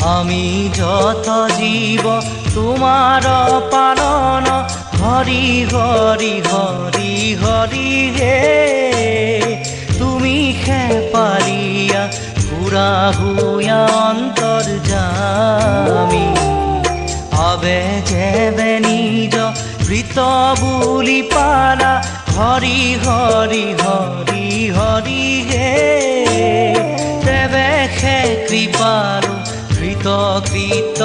আমি যত জীব তোমার পালন হরি হরি হরি হরি হে তুমি খে পারিয়া পুরা হুয়া অন্তর্যামী আবে যেবে নিজ প্রীত বুলি পালা হরি হরি হরি হরি হে তেবে খে কৃপালু কৃত কৃত